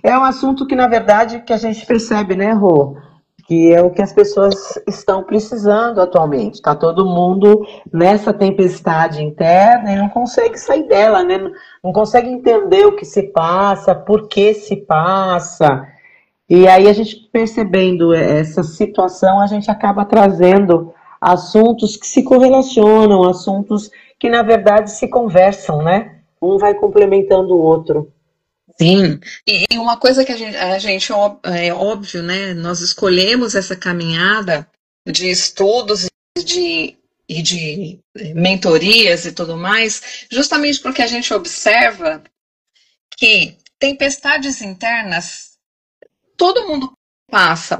É um assunto que, na verdade, que a gente percebe, né, Rô? Que é o que as pessoas estão precisando atualmente. Está todo mundo nessa tempestade interna e não consegue sair dela, né? Não consegue entender o que se passa, por que se passa. E aí a gente percebendo essa situação, a gente acaba trazendo assuntos que se correlacionam, assuntos que, na verdade, se conversam, né? Um vai complementando o outro. Sim, e uma coisa que é óbvio, né? Nós escolhemos essa caminhada de estudos e de mentorias e tudo mais, justamente porque a gente observa que tempestades internas todo mundo passa.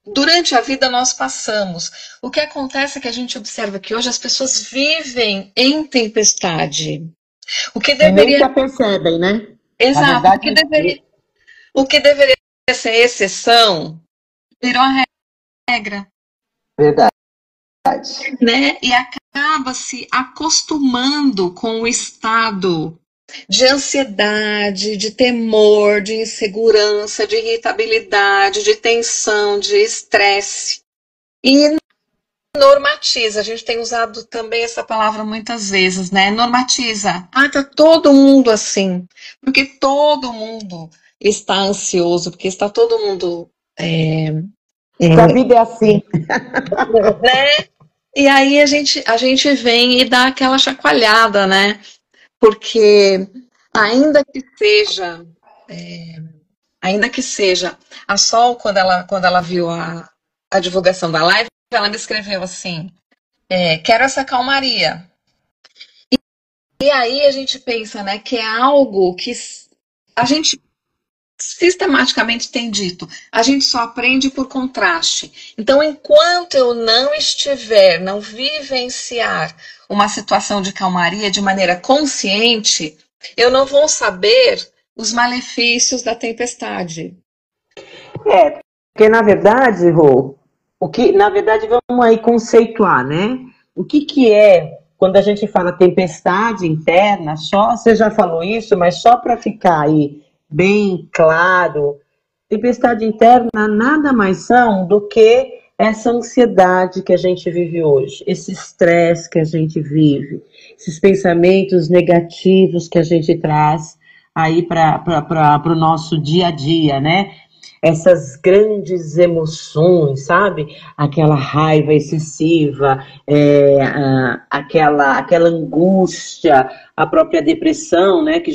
Durante a vida nós passamos. O que acontece é que a gente observa que hoje as pessoas vivem em tempestade. O que E nem se deveria. apercebem, né? Na Exato, verdade, o que deveria ser exceção virou a regra, verdade. né? E acaba se acostumando com o estado de ansiedade, de temor, de insegurança, de irritabilidade, de tensão, de estresse. E normatiza, a gente tem usado também essa palavra muitas vezes, né? Normatiza. Ah, tá todo mundo assim. Porque todo mundo está ansioso, porque está todo mundo. A vida é assim. Né? E aí a gente vem e dá aquela chacoalhada, né? Porque ainda que seja, ainda que seja, a Sol, quando ela viu a divulgação da live, ela me escreveu assim: quero essa calmaria. E aí a gente pensa, né, que é algo que a gente sistematicamente tem dito, a gente só aprende por contraste. Então, enquanto eu não vivenciar uma situação de calmaria de maneira consciente, eu não vou saber os malefícios da tempestade. É, porque na verdade, Rô, o que, na verdade, vamos aí conceituar, né? O que que é, quando a gente fala tempestade interna, só, você já falou isso, mas só para ficar aí bem claro, tempestade interna nada mais são do que essa ansiedade que a gente vive hoje, esse estresse que a gente vive, esses pensamentos negativos que a gente traz aí para o nosso dia a dia, né? Essas grandes emoções, sabe? Aquela raiva excessiva, aquela angústia, a própria depressão, né? Que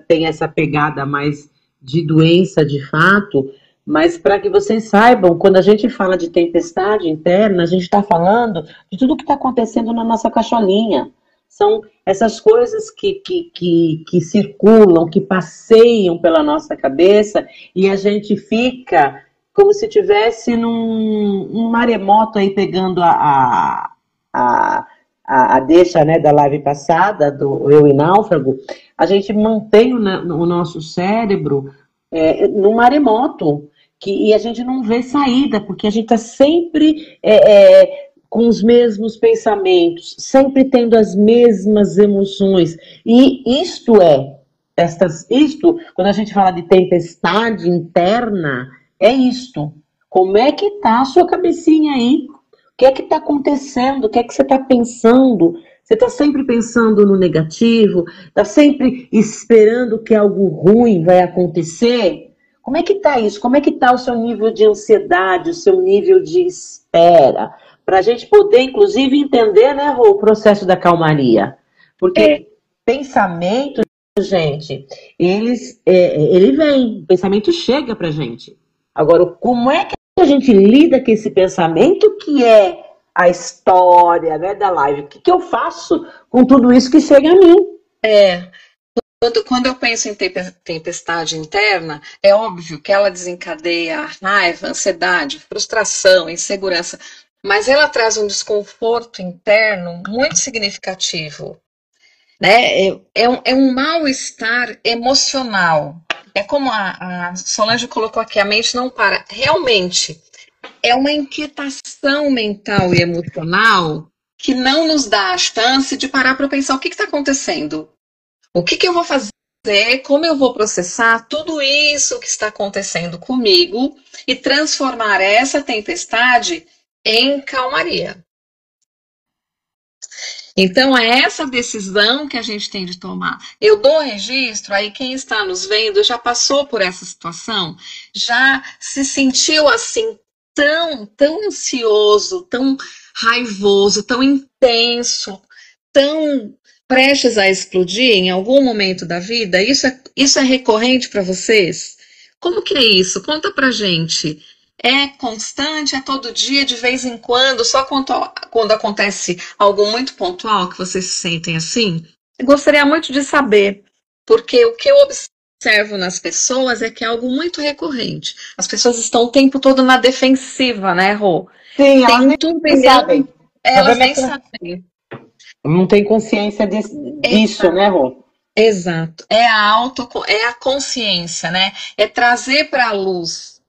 tem essa pegada mais de doença de fato, mas para que vocês saibam, quando a gente fala de tempestade interna, a gente está falando de tudo que está acontecendo na nossa cacholinha. São essas coisas que circulam, que passeiam pela nossa cabeça e a gente fica como se tivesse um maremoto aí pegando a, a deixa, né, da live passada, do Eu e Náufrago, a gente mantém o nosso cérebro no maremoto, e a gente não vê saída, porque a gente está sempre com os mesmos pensamentos, sempre tendo as mesmas emoções. E quando a gente fala de tempestade interna, é isto. Como é que está a sua cabecinha aí? O que é que está acontecendo? O que é que você está pensando? Você está sempre pensando no negativo? Está sempre esperando que algo ruim vai acontecer? Como é que está isso? Como é que está o seu nível de ansiedade, o seu nível de espera? Para a gente poder, inclusive, entender, né, Rô, o processo da calmaria. Porque pensamento, gente, ele vem, o pensamento chega para a gente. Agora, como é que a gente lida com esse pensamento que é a história, né, da live? O que eu faço com tudo isso que chega a mim? É, quando eu penso em tempestade interna, é óbvio que ela desencadeia a raiva, ansiedade, frustração, insegurança, mas ela traz um desconforto interno muito significativo, né? É um mal-estar emocional. É como a Solange colocou aqui, a mente não para. Realmente, é uma inquietação mental e emocional que não nos dá a chance de parar para pensar o que está acontecendo. O que eu vou fazer? como eu vou processar tudo isso que está acontecendo comigo e transformar essa tempestade em calmaria. Então, é essa decisão que a gente tem de tomar. Eu dou registro, aí quem está nos vendo já passou por essa situação, já se sentiu assim tão ansioso, tão raivoso, tão intenso, tão prestes a explodir em algum momento da vida? Isso é recorrente para vocês? Como que é isso? Conta pra gente. É constante, é todo dia, de vez em quando, só quando acontece algo muito pontual que vocês se sentem assim? Eu gostaria muito de saber, porque o que eu observo nas pessoas é que é algo muito recorrente. As pessoas estão o tempo todo na defensiva, né, Rô? Sim, elas Tem nem tudo sabem. Elas nem sabem. Não tem consciência disso, né, Rô? Exato. É a consciência, né? É trazer para a luz,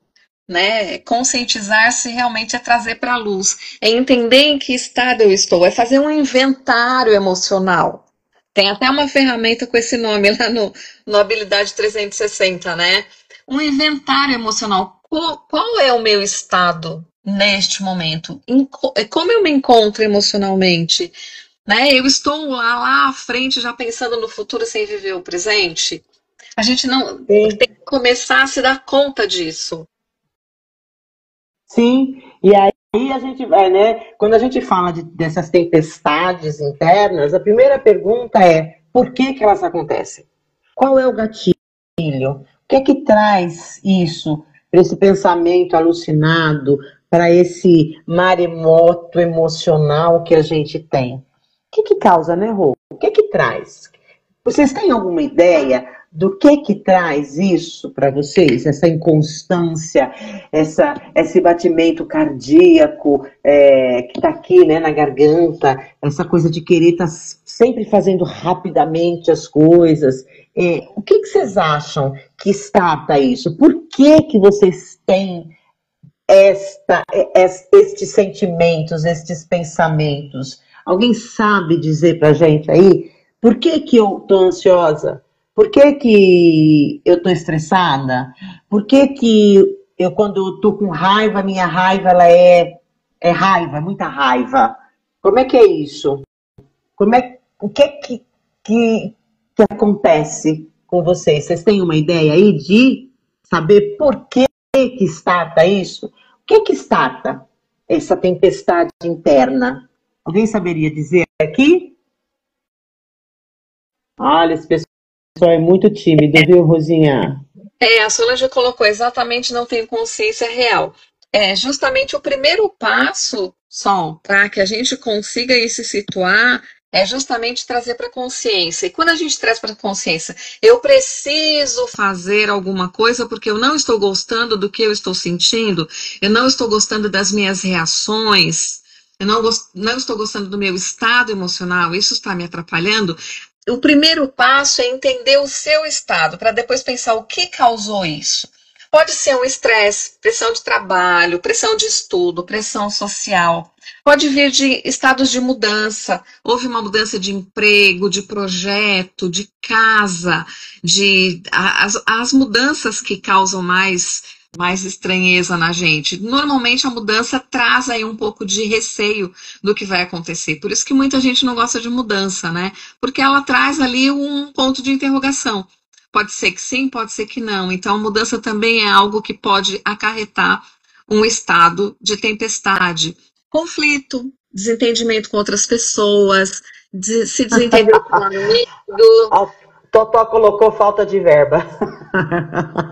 né? Conscientizar-se realmente é trazer para a luz, é entender em que estado eu estou, é fazer um inventário emocional. Tem até uma ferramenta com esse nome lá no Habilidade 360, né? Um inventário emocional. Qual é o meu estado neste momento? Como eu me encontro emocionalmente? Né? Eu estou lá à frente já pensando no futuro sem viver o presente? A gente não tem que começar a se dar conta disso. Sim, e aí a gente vai, né? Quando a gente fala dessas tempestades internas, a primeira pergunta é: por que elas acontecem? Qual é o gatilho? O que é que traz isso, para esse pensamento alucinado, para esse maremoto emocional que a gente tem? O que causa, né, Rô? O que traz? Vocês têm alguma ideia do que traz isso para vocês? Essa inconstância, esse batimento cardíaco que está aqui, né, na garganta, essa coisa de querer estar sempre fazendo rapidamente as coisas. O que vocês acham que starta isso? Por que vocês têm estes sentimentos, estes pensamentos? Alguém sabe dizer para a gente aí? Por que eu estou ansiosa? Por que eu estou estressada? Por que eu, quando eu estou com raiva, minha raiva ela é raiva, muita raiva? Como é que é isso? O que acontece com vocês? Vocês têm uma ideia aí de saber por que starta isso? O que starta essa tempestade interna? Alguém saberia dizer aqui? Olha, esse pessoal é muito tímido, viu, Rosinha? A Solange colocou exatamente, não tem consciência real. É justamente o primeiro passo, Sol, para que a gente consiga ir se situar, é justamente trazer para a consciência. E quando a gente traz para a consciência, eu preciso fazer alguma coisa porque eu não estou gostando do que eu estou sentindo, eu não estou gostando das minhas reações, eu não estou gostando do meu estado emocional, isso está me atrapalhando. O primeiro passo é entender o seu estado, para depois pensar o que causou isso. Pode ser um estresse, pressão de trabalho, pressão de estudo, pressão social. Pode vir de estados de mudança. Houve uma mudança de emprego, de projeto, de casa, as mudanças que causam mais estranheza na gente. Normalmente a mudança traz aí um pouco de receio do que vai acontecer. Por isso que muita gente não gosta de mudança, né? Porque ela traz ali um ponto de interrogação. Pode ser que sim, pode ser que não. Então a mudança também é algo que pode acarretar um estado de tempestade. Conflito, desentendimento com outras pessoas, se desentender com um amigo. A Totó colocou falta de verba.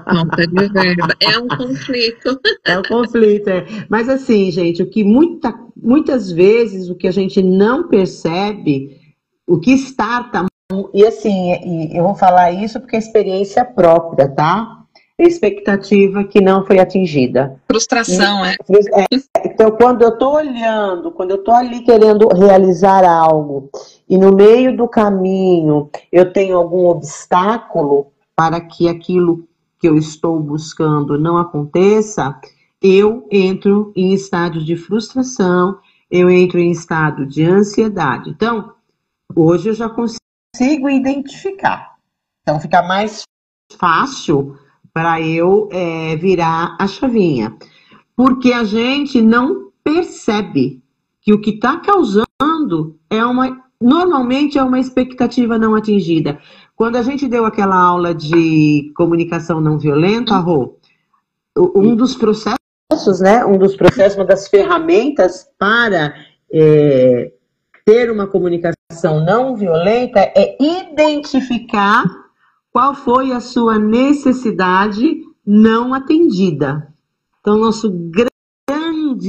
Falta de verba. É um conflito. É um conflito, é. Mas assim, gente, o que muitas vezes o que a gente não percebe, o que starta, e assim, eu vou falar isso porque é experiência própria, tá? Expectativa que não foi atingida. Frustração, Então, quando eu estou olhando, quando eu estou ali querendo realizar algo, e no meio do caminho eu tenho algum obstáculo para que aquilo que eu estou buscando não aconteça, eu entro em estado de frustração, eu entro em estado de ansiedade. Então, hoje eu já consigo identificar. Então fica mais fácil para eu virar a chavinha. Porque a gente não percebe que o que está causando normalmente é uma expectativa não atingida. Quando a gente deu aquela aula de comunicação não violenta, Rô, um dos processos, né? Uma das ferramentas para ter uma comunicação não violenta é identificar qual foi a sua necessidade não atendida. Então, nosso grande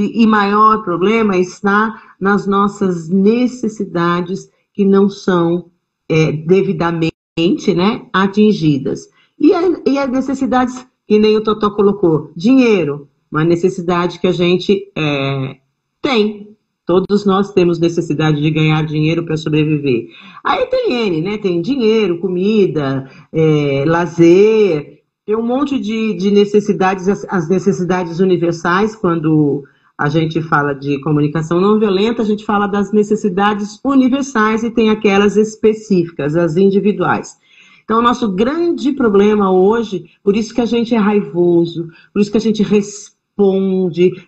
e maior problema está nas nossas necessidades que não são devidamente, né, atingidas. E as necessidades, que nem o Totó colocou, dinheiro, uma necessidade que a gente tem. Todos nós temos necessidade de ganhar dinheiro para sobreviver. Aí tem N, né? Tem dinheiro, comida, lazer, tem um monte de necessidades, as necessidades universais. Quando a gente fala de comunicação não violenta, a gente fala das necessidades universais e tem aquelas específicas, as individuais. Então, o nosso grande problema hoje, por isso que a gente é raivoso, por isso que a gente responde,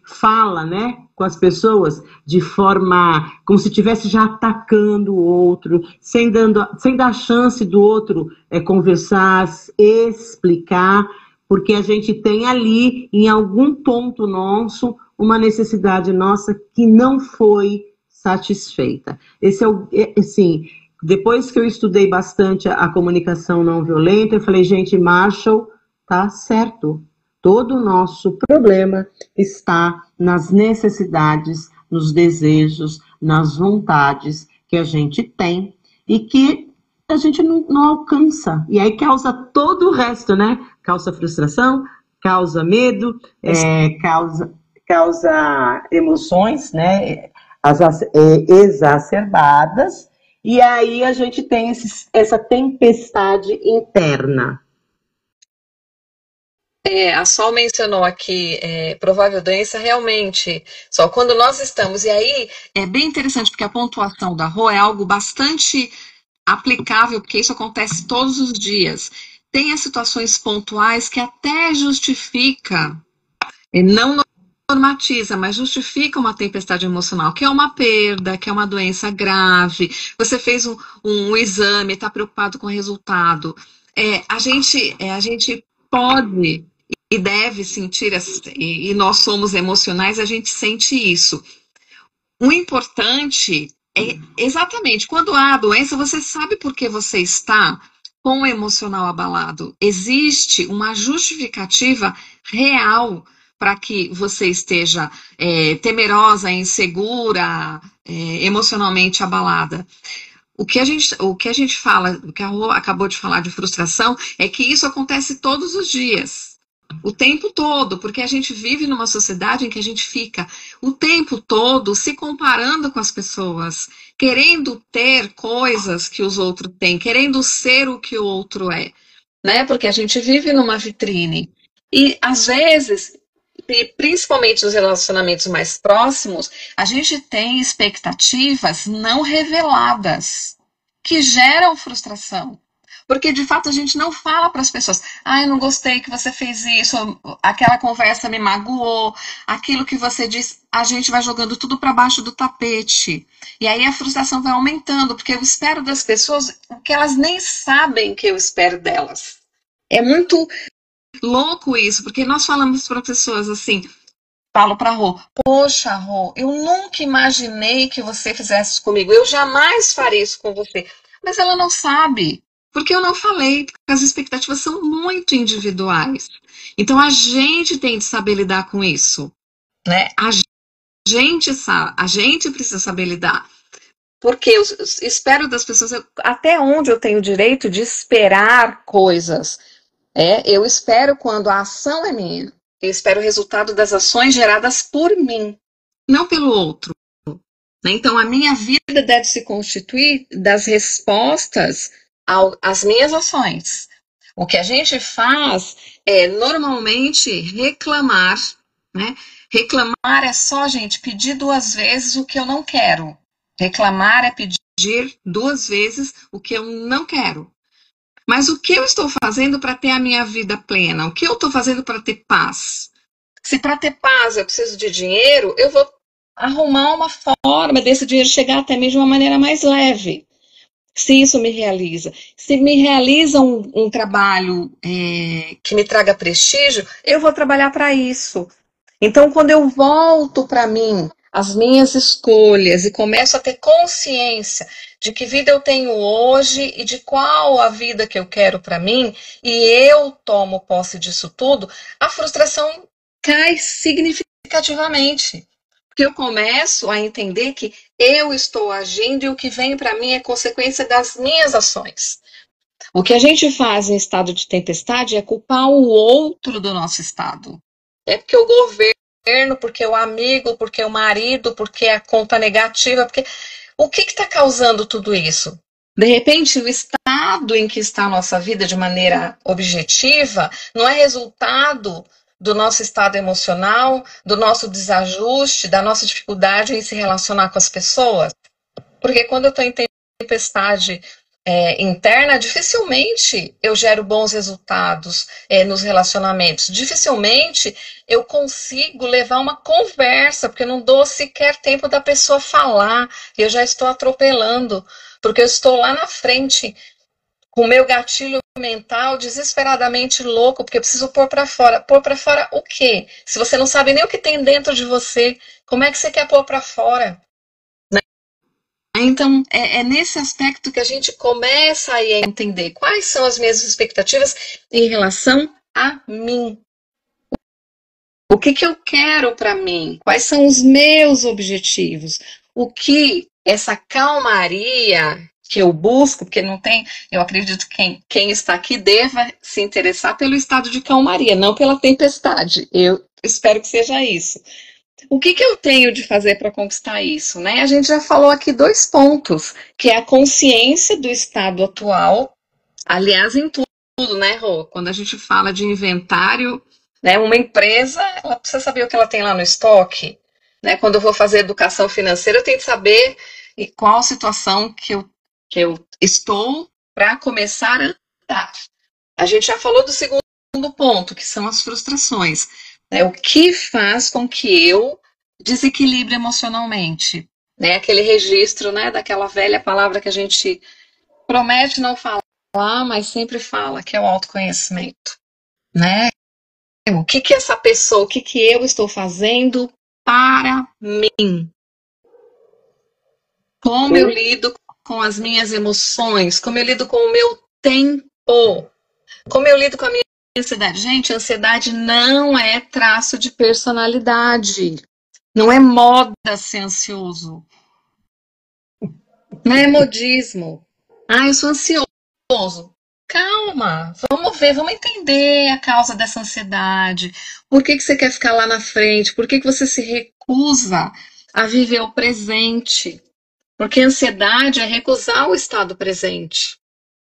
fala, né, com as pessoas de forma como se estivesse já atacando o outro, sem dar chance do outro conversar, explicar, porque a gente tem ali, em algum ponto nosso, uma necessidade nossa que não foi satisfeita. Esse assim, depois que eu estudei bastante a comunicação não violenta, eu falei, gente, Marshall tá certo. Todo o nosso problema está nas necessidades, nos desejos, nas vontades que a gente tem e que a gente não alcança. E aí causa todo o resto, né? Causa frustração, causa medo, causa emoções, né? Exacerbadas. E aí a gente tem essa tempestade interna. A Sol mencionou aqui provável doença, realmente, só quando nós estamos, e aí é bem interessante, porque a pontuação da Rô é algo bastante aplicável, porque isso acontece todos os dias. Tem as situações pontuais que até justifica, não normatiza, mas justifica uma tempestade emocional, que é uma perda, que é uma doença grave, você fez um exame, está preocupado com o resultado. A gente pode e deve sentir, e nós somos emocionais, a gente sente isso. O importante é exatamente, quando há a doença, você sabe por que você está com o emocional abalado. Existe uma justificativa real para que você esteja temerosa, insegura, emocionalmente abalada. O que a gente fala, o que a Rô acabou de falar de frustração, é que isso acontece todos os dias, o tempo todo, porque a gente vive numa sociedade em que a gente fica o tempo todo se comparando com as pessoas, querendo ter coisas que os outros têm, querendo ser o que o outro é, né? Porque a gente vive numa vitrine. E, às vezes, principalmente nos relacionamentos mais próximos, a gente tem expectativas não reveladas que geram frustração. Porque, de fato, a gente não fala para as pessoas, eu não gostei que você fez isso, aquela conversa me magoou, aquilo que você disse, a gente vai jogando tudo para baixo do tapete. E aí a frustração vai aumentando, porque eu espero das pessoas o que elas nem sabem que eu espero delas. É muito louco isso, porque nós falamos para pessoas assim, falo para a Rô, poxa, Rô, eu nunca imaginei que você fizesse isso comigo, eu jamais farei isso com você. Mas ela não sabe, porque eu não falei, porque as expectativas são muito individuais. Então a gente tem de saber lidar com isso, né? A gente precisa saber lidar. Porque eu espero das pessoas, até onde eu tenho o direito de esperar coisas. Eu espero quando a ação é minha. Eu espero o resultado das ações geradas por mim, não pelo outro. Então, a minha vida deve se constituir das respostas às minhas ações. O que a gente faz é, normalmente, reclamar, né? Reclamar é só, gente, pedir 2 vezes o que eu não quero. Reclamar é pedir 2 vezes o que eu não quero. Mas o que eu estou fazendo para ter a minha vida plena? O que eu estou fazendo para ter paz? Se para ter paz eu preciso de dinheiro, eu vou arrumar uma forma desse dinheiro chegar até mim de uma maneira mais leve. Se isso me realiza. Se me realiza um trabalho que me traga prestígio, eu vou trabalhar para isso. Então, quando eu volto para mim, as minhas escolhas, e começo a ter consciência de que vida eu tenho hoje e de qual a vida que eu quero para mim, e eu tomo posse disso tudo, a frustração cai significativamente. Porque eu começo a entender que eu estou agindo e o que vem para mim é consequência das minhas ações. O que a gente faz em estado de tempestade é culpar o outro do nosso estado. É porque o governo, porque o amigo, porque o marido, porque a conta negativa, porque o que está causando tudo isso? De repente, o estado em que está a nossa vida de maneira objetiva não é resultado do nosso estado emocional, do nosso desajuste, da nossa dificuldade em se relacionar com as pessoas. Porque quando eu estou em tempestade interna, dificilmente eu gero bons resultados nos relacionamentos. Dificilmente eu consigo levar uma conversa, porque eu não dou sequer tempo da pessoa falar, eu já estou atropelando, porque eu estou lá na frente com o meu gatilho mental desesperadamente louco, porque eu preciso pôr para fora. Pôr para fora o quê? Se você não sabe nem o que tem dentro de você, como é que você quer pôr para fora? Então, é nesse aspecto que a gente começa a entender quais são as minhas expectativas em relação a mim. O que eu quero para mim? Quais são os meus objetivos? O que essa calmaria que eu busco, porque não tem, eu acredito que quem está aqui deva se interessar pelo estado de calmaria, não pela tempestade. Eu espero que seja isso. O que eu tenho de fazer para conquistar isso, né? A gente já falou aqui 2 pontos, que é a consciência do estado atual, aliás, em tudo, né, Rô? Quando a gente fala de inventário, né, uma empresa, ela precisa saber o que ela tem lá no estoque, né? Quando eu vou fazer educação financeira, eu tenho que saber qual situação que eu estou para começar a andar. A gente já falou do segundo ponto, que são as frustrações. O que faz com que eu desequilibre emocionalmente? Né? Aquele registro, né, daquela velha palavra que a gente promete não falar, mas sempre fala, que é o autoconhecimento. Né? O que essa pessoa, o que eu estou fazendo para mim? Como eu lido com as minhas emoções? Como eu lido com o meu tempo? Como eu lido com a minha ansiedade? Gente, ansiedade não é traço de personalidade. Não é moda ser ansioso. Não é modismo. Eu sou ansioso. Calma, vamos ver, vamos entender a causa dessa ansiedade. Por que você quer ficar lá na frente? Por que você se recusa a viver o presente? Porque a ansiedade é recusar o estado presente.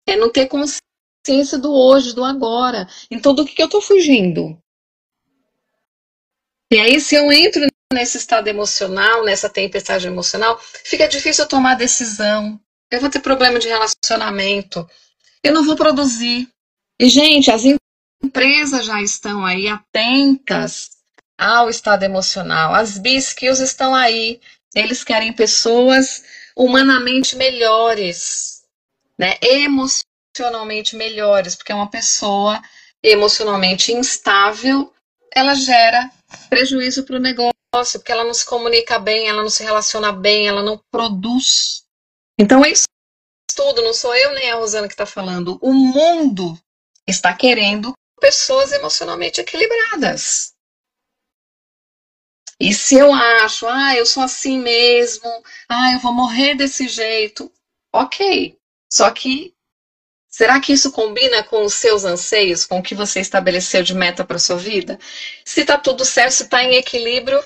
É não ter consciência do hoje, do agora. Então, do que eu estou fugindo? E aí, se eu entro nesse estado emocional, nessa tempestade emocional, fica difícil eu tomar decisão. Eu vou ter problema de relacionamento. Eu não vou produzir. E, gente, as empresas já estão aí atentas ao estado emocional. As B-Skills estão aí. Eles querem pessoas humanamente melhores, né? Emocionalmente melhores, porque uma pessoa emocionalmente instável, ela gera prejuízo para o negócio, porque ela não se comunica bem, ela não se relaciona bem, ela não produz. Então é isso tudo, não sou eu nem a Rosana que está falando. O mundo está querendo pessoas emocionalmente equilibradas. E se eu acho, eu sou assim mesmo, eu vou morrer desse jeito, ok. Só que, será que isso combina com os seus anseios, com o que você estabeleceu de meta para sua vida? Se tá tudo certo, se tá em equilíbrio,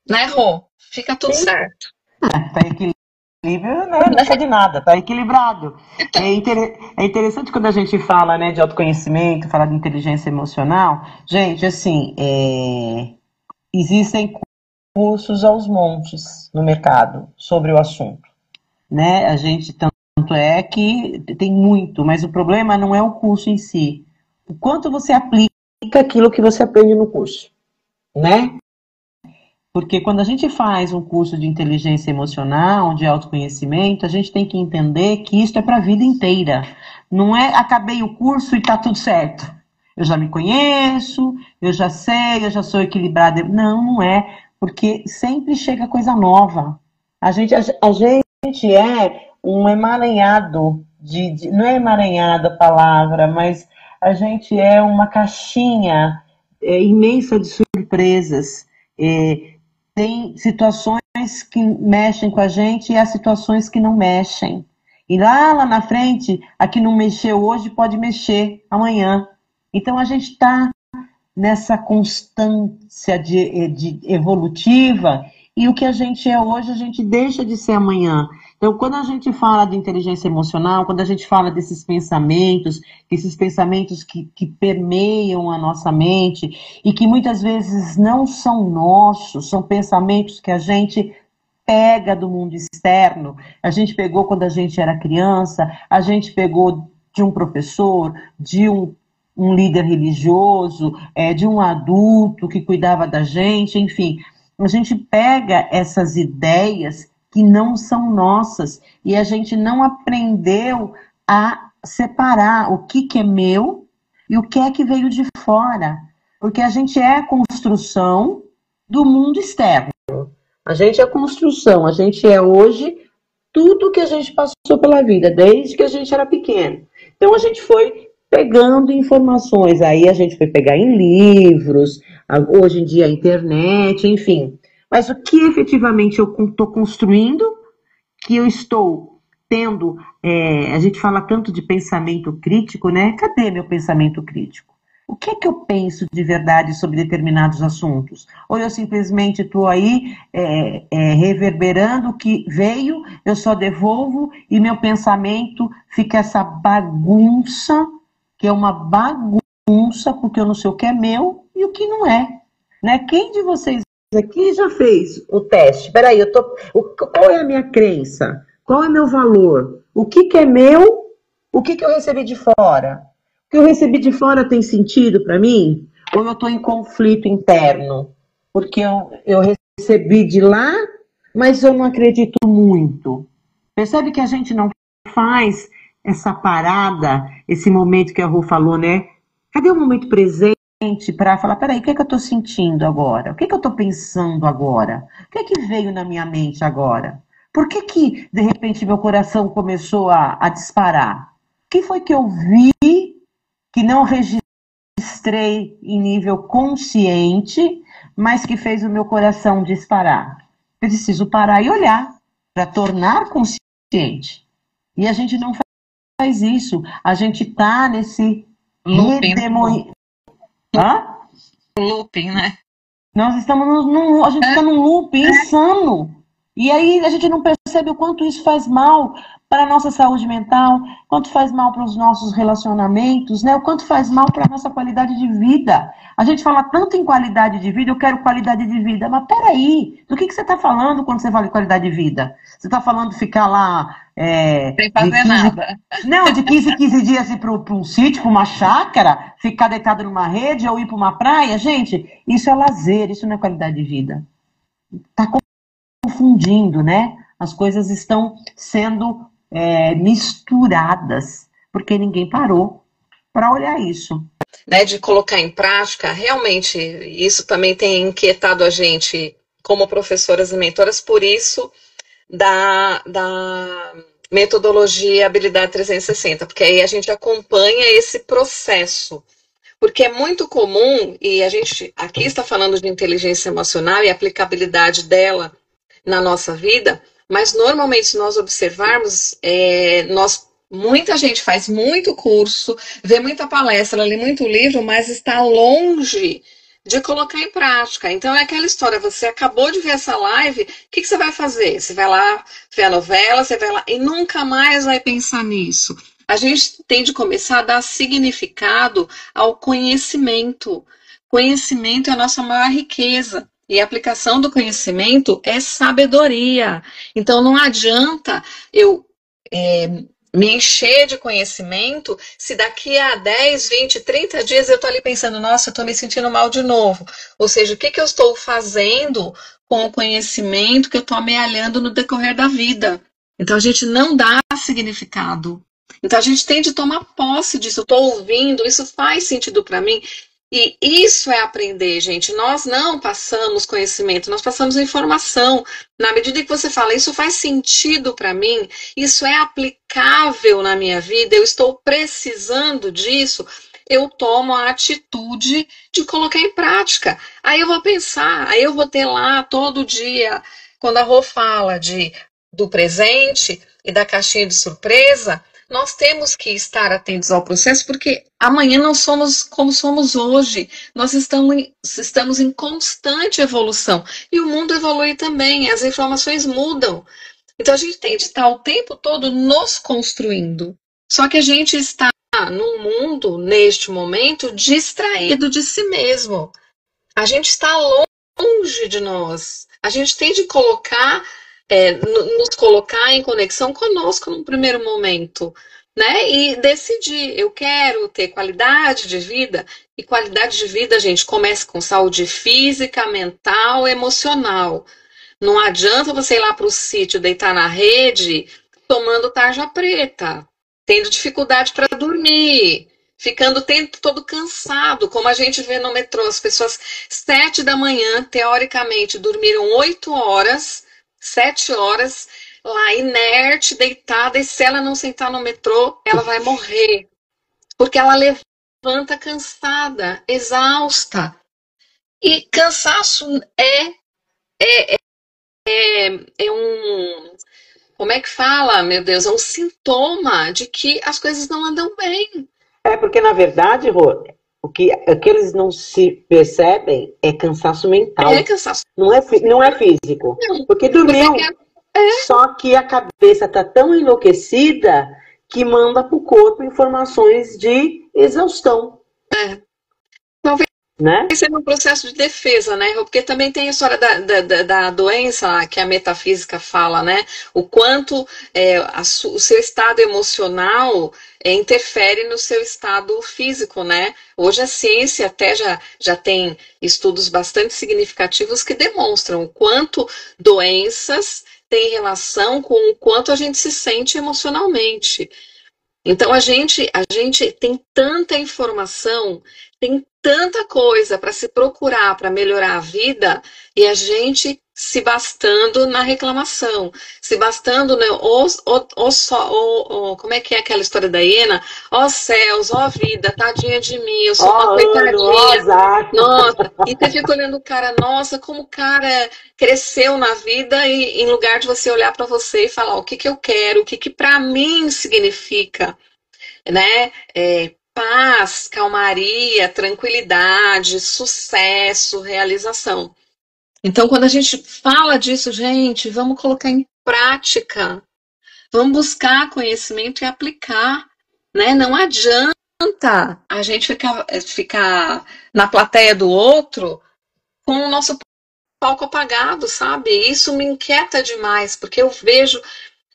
né, Rô? Fica tudo certo. Tá equilíbrio, não deixa de nada, tá equilibrado. É interessante quando a gente fala, né, de autoconhecimento, fala de inteligência emocional. Gente, assim, existem cursos aos montes no mercado sobre o assunto, né? A gente tanto é que tem muito, mas o problema não é o curso em si. O quanto você aplica aquilo que você aprende no curso, né? Porque quando a gente faz um curso de inteligência emocional, de autoconhecimento, a gente tem que entender que isso é para a vida inteira. Não é acabei o curso e está tudo certo. Eu já me conheço, eu já sei, eu já sou equilibrada. Não, não é. Porque sempre chega coisa nova. A gente é um emaranhado não é emaranhado a palavra, mas a gente é uma caixinha imensa de surpresas. Tem situações que mexem com a gente e há situações que não mexem. E lá na frente, a que não mexeu hoje pode mexer amanhã. Então a gente está nessa constância de evolutiva, e o que a gente é hoje, a gente deixa de ser amanhã. Então, quando a gente fala de inteligência emocional, quando a gente fala desses pensamentos que permeiam a nossa mente, e que muitas vezes não são nossos, são pensamentos que a gente pega do mundo externo, a gente pegou quando a gente era criança, a gente pegou de um professor, de um líder religioso, de um adulto que cuidava da gente, enfim. A gente pega essas ideias que não são nossas e a gente não aprendeu a separar o que é meu e o que é que veio de fora. Porque a gente é a construção do mundo externo. A gente é a construção, a gente é hoje tudo que a gente passou pela vida, desde que a gente era pequeno. Então a gente foi pegando informações, aí a gente foi pegar em livros, hoje em dia a internet, enfim. Mas o que efetivamente eu estou construindo, que eu estou tendo, a gente fala tanto de pensamento crítico, né? Cadê meu pensamento crítico? O que é que eu penso de verdade sobre determinados assuntos? Ou eu simplesmente estou aí reverberando o que veio, eu só devolvo e meu pensamento fica essa bagunça, que é uma bagunça, porque eu não sei o que é meu e o que não é. Né? Quem de vocês aqui já fez o teste? Peraí, qual é a minha crença? Qual é meu valor? O que é meu? O que eu recebi de fora? O que eu recebi de fora tem sentido para mim? Ou eu estou em conflito interno? Porque eu recebi de lá, mas eu não acredito muito. Percebe que a gente não faz essa parada, esse momento que a Rô falou, né? Cadê o momento presente para falar, peraí, o que é que eu estou sentindo agora? O que é que eu estou pensando agora? O que é que veio na minha mente agora? Por que de repente, meu coração começou a disparar? O que foi que eu vi que não registrei em nível consciente, mas que fez o meu coração disparar? Eu preciso parar e olhar para tornar consciente. E a gente não faz isso. A gente está nesse looping, né? Nós estamos a gente está num loop insano. E aí a gente não percebe o quanto isso faz mal para a nossa saúde mental, quanto faz mal para os nossos relacionamentos, né? O quanto faz mal para a nossa qualidade de vida. A gente fala tanto em qualidade de vida, eu quero qualidade de vida. Mas peraí, do que você está falando quando você fala em qualidade de vida? Você está falando de ficar lá... sem fazer nada. Não, de 15 dias ir para um sítio, para uma chácara, ficar deitado numa rede ou ir para uma praia. Gente, isso é lazer, isso não é qualidade de vida. Está confundindo, né? As coisas estão sendo misturadas, porque ninguém parou para olhar isso. Né, de colocar em prática, realmente, isso também tem inquietado a gente como professoras e mentoras, por isso da metodologia Habilidade 360, porque aí a gente acompanha esse processo. Porque é muito comum, e a gente aqui está falando de inteligência emocional e aplicabilidade dela na nossa vida, mas normalmente se nós observarmos, muita gente faz muito curso, vê muita palestra, lê muito livro, mas está longe de colocar em prática. Então é aquela história, você acabou de ver essa live, o que você vai fazer? Você vai lá ver a novela, você vai lá e nunca mais vai pensar nisso. A gente tem de começar a dar significado ao conhecimento. Conhecimento é a nossa maior riqueza. E a aplicação do conhecimento é sabedoria. Então não adianta eu me encher de conhecimento, se daqui a 10, 20, 30 dias eu estou ali pensando, nossa, eu estou me sentindo mal de novo. Ou seja, o que eu estou fazendo com o conhecimento que eu estou amealhando no decorrer da vida? Então a gente não dá significado. Então a gente tem de tomar posse disso. Eu estou ouvindo, isso faz sentido para mim. E isso é aprender, gente. Nós não passamos conhecimento, nós passamos informação. Na medida que você fala, isso faz sentido para mim, isso é aplicável na minha vida, eu estou precisando disso, eu tomo a atitude de colocar em prática. Aí eu vou pensar, aí eu vou ter lá todo dia, quando a Rô fala do presente e da caixinha de surpresa, nós temos que estar atentos ao processo, porque amanhã não somos como somos hoje. Nós estamos em constante evolução. E o mundo evolui também, as informações mudam. Então a gente tem de estar o tempo todo nos construindo. Só que a gente está num mundo, neste momento, distraído de si mesmo. A gente está longe de nós. A gente tem de nos colocar em conexão conosco num primeiro momento, né? E decidir, eu quero ter qualidade de vida, e qualidade de vida, gente, começa com saúde física, mental, emocional. Não adianta você ir lá para o sítio, deitar na rede, tomando tarja preta, tendo dificuldade para dormir, ficando o tempo todo cansado, como a gente vê no metrô, as pessoas 7 da manhã, teoricamente, dormiram 8 horas, 7 horas, lá inerte, deitada, e se ela não sentar no metrô, ela vai morrer. Porque ela levanta cansada, exausta. E cansaço é um... Como é que fala, meu Deus? É um sintoma de que as coisas não andam bem. É porque, na verdade, Rô, o que eles não se percebem é cansaço mental. É cansaço. Não é físico. Não. Porque dormiu. Só que a cabeça está tão enlouquecida que manda para o corpo informações de exaustão. Talvez né? seja um processo de defesa, né? Porque também tem a história da doença que a metafísica fala, né? O quanto o seu estado emocional interfere no seu estado físico, né? Hoje a ciência até já tem estudos bastante significativos que demonstram o quanto doenças têm relação com o quanto a gente se sente emocionalmente. Então a gente tem tanta informação, tem tanta coisa para se procurar para melhorar a vida, e a gente se bastando na reclamação, se bastando, né, como é que é aquela história da hiena? Ó céus, ó vida, tadinha de mim, eu sou uma coitadinha. Nossa, e você fica olhando o cara, nossa, como o cara cresceu na vida, e em lugar de você olhar para você e falar o que eu quero, o que para mim significa, né? Paz, calmaria, tranquilidade, sucesso, realização. Então, quando a gente fala disso, gente, vamos colocar em prática. Vamos buscar conhecimento e aplicar, né? Não adianta a gente ficar na plateia do outro com o nosso palco apagado, sabe? Isso me inquieta demais, porque eu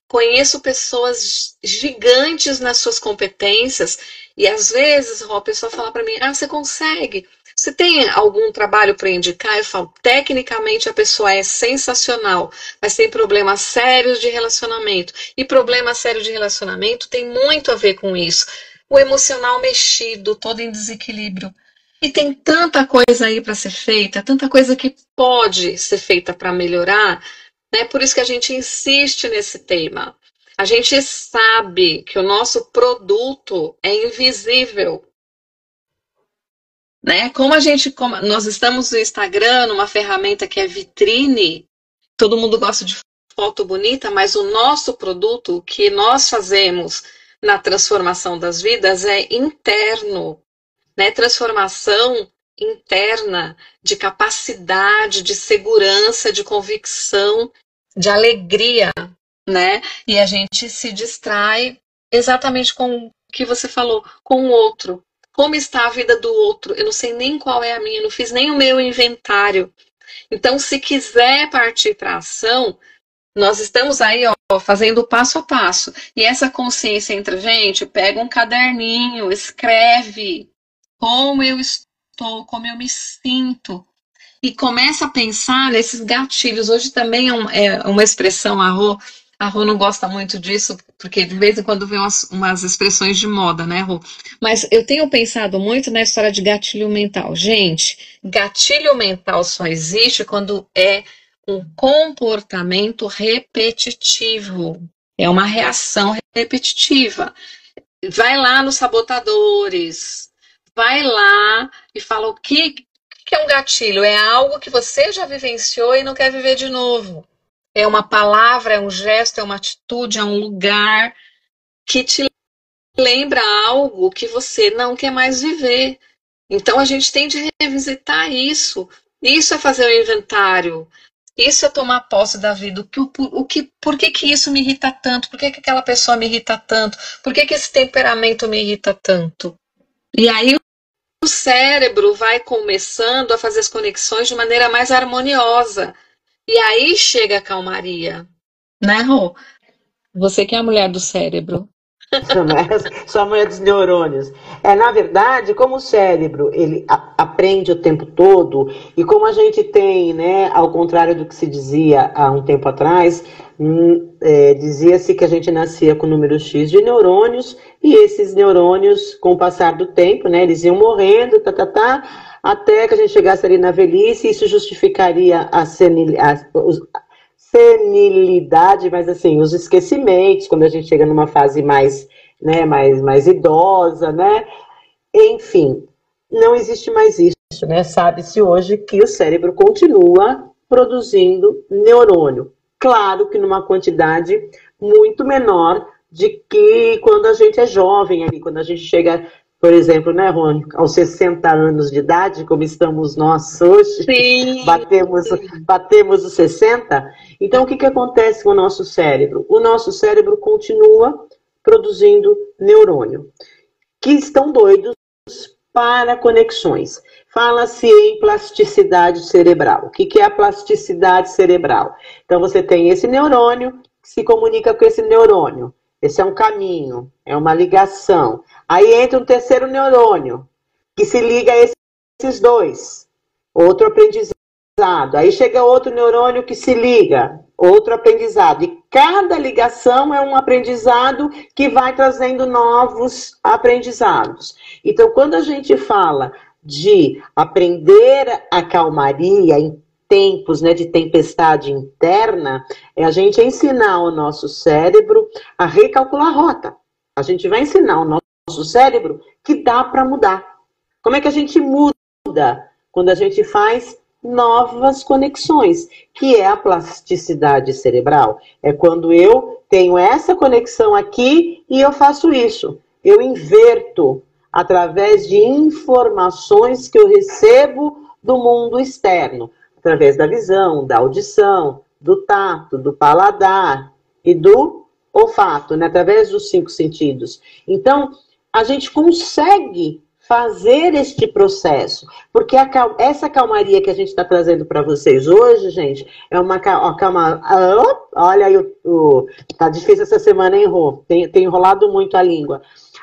conheço pessoas gigantes nas suas competências, e às vezes a pessoa fala para mim, você consegue? Você tem algum trabalho para indicar? Eu falo, tecnicamente a pessoa é sensacional, mas tem problemas sérios de relacionamento. E problema sério de relacionamento tem muito a ver com isso. O emocional mexido, todo em desequilíbrio. E tem tanta coisa aí para ser feita, tanta coisa que pode ser feita para melhorar, né? Por isso que a gente insiste nesse tema. A gente sabe que o nosso produto é invisível, né? Como nós estamos no Instagram, numa ferramenta que é vitrine, todo mundo gosta de foto bonita, mas o nosso produto, o que nós fazemos na transformação das vidas é interno, né? Transformação interna, de capacidade, de segurança, de convicção, de alegria, né? E a gente se distrai exatamente com o que você falou, com o outro. Como está a vida do outro? Eu não sei nem qual é a minha, não fiz nem o meu inventário. Então, se quiser partir para a ação, Nós estamos aí, ó, fazendo passo a passo. E essa consciência entre a gente, pega um caderninho, escreve como eu estou, como eu me sinto. E começa a pensar nesses gatilhos. Hoje também é uma expressão, a Rô não gosta muito disso, porque de vez em quando vem umas expressões de moda, né, Rô? Mas eu tenho pensado muito na história de gatilho mental. Gente, gatilho mental só existe quando é um comportamento repetitivo. É uma reação repetitiva. Vai lá nos sabotadores, vai lá e fala o que é um gatilho? É algo que você já vivenciou e não quer viver de novo. É uma palavra, é um gesto, é uma atitude, é um lugar que te lembra algo que você não quer mais viver. Então a gente tem de revisitar isso. Isso é fazer o inventário. Isso é tomar posse da vida. Por que isso me irrita tanto? Por que aquela pessoa me irrita tanto? Por que esse temperamento me irrita tanto? E aí o cérebro vai começando a fazer as conexões de maneira mais harmoniosa. E aí chega a calmaria. Né, Rô? Você que é a mulher do cérebro. Sou a mulher dos neurônios. Na verdade, como o cérebro ele aprende o tempo todo, e como a gente tem, né, ao contrário do que se dizia há um tempo atrás, dizia-se que a gente nascia com o número X de neurônios, e esses neurônios, com o passar do tempo, né, eles iam morrendo, até que a gente chegasse ali na velhice, e isso justificaria a senilidade, mas assim, os esquecimentos, quando a gente chega numa fase mais, né, mais idosa, né? Enfim, não existe mais isso, né? Sabe-se hoje que o cérebro continua produzindo neurônio. Claro que numa quantidade muito menor de que quando a gente é jovem, ali, quando a gente chega, por exemplo, né, Rony, aos 60 anos de idade, como estamos nós hoje, Sim. batemos os 60. Então, o que acontece com o nosso cérebro? O nosso cérebro continua produzindo neurônio, que estão doidos para conexões. Fala-se em plasticidade cerebral. O que é a plasticidade cerebral? Então, você tem esse neurônio que se comunica com esse neurônio. Esse é um caminho, é uma ligação. Aí entra um terceiro neurônio, que se liga a esses dois. Outro aprendizado. Aí chega outro neurônio que se liga, outro aprendizado. E cada ligação é um aprendizado que vai trazendo novos aprendizados. Então, quando a gente fala de aprender a calmaria em tempos, né, de tempestade interna, é a gente ensinar o nosso cérebro a recalcular a rota. A gente vai ensinar o nosso cérebro que dá para mudar. Como é que a gente muda? Quando a gente faz novas conexões, que é a plasticidade cerebral. É quando eu tenho essa conexão aqui e eu faço isso. Eu inverto através de informações que eu recebo do mundo externo, através da visão, da audição, do tato, do paladar e do olfato, né? Através dos 5 sentidos. Então, a gente consegue fazer este processo, porque essa calmaria que a gente está trazendo para vocês hoje, gente, é uma calma. Olha aí, tá difícil essa semana, hein, Rô? Tem enrolado muito a língua.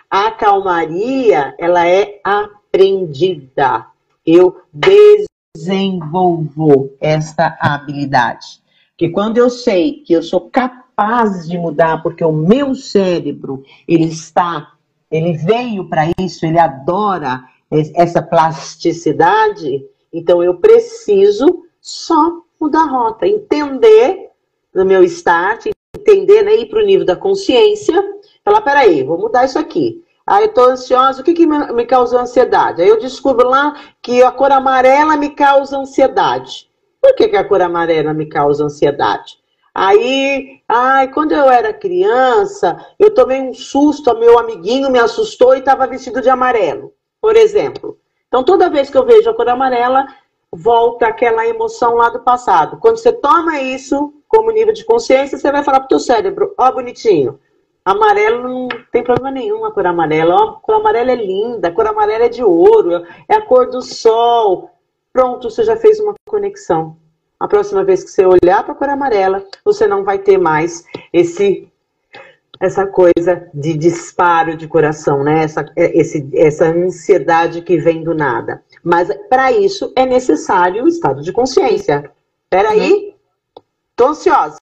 A calmaria, ela é aprendida. Eu desenvolvo essa habilidade. Porque quando eu sei que eu sou capaz de mudar, porque o meu cérebro, ele veio para isso, ele adora essa plasticidade, então eu preciso só mudar a rota, entender no meu start, entender, né, ir para o nível da consciência, falar, peraí, vou mudar isso aqui. Aí eu estou ansiosa, o que me causa ansiedade? Aí eu descubro lá que a cor amarela me causa ansiedade. Por que a cor amarela me causa ansiedade? Aí, quando eu era criança, eu tomei um susto, meu amiguinho me assustou e estava vestido de amarelo, por exemplo. Então, toda vez que eu vejo a cor amarela, volta aquela emoção lá do passado. Quando você toma isso como nível de consciência, você vai falar pro teu cérebro, ó, bonitinho, amarelo não tem problema nenhum, a cor amarela. Ó, a cor amarela é linda, a cor amarela é de ouro, é a cor do sol. Pronto, você já fez uma conexão. A próxima vez que você olhar para a cor amarela, você não vai ter mais essa coisa de disparo de coração, né? Essa ansiedade que vem do nada. Mas para isso é necessário o estado de consciência. Peraí, tô ansiosa.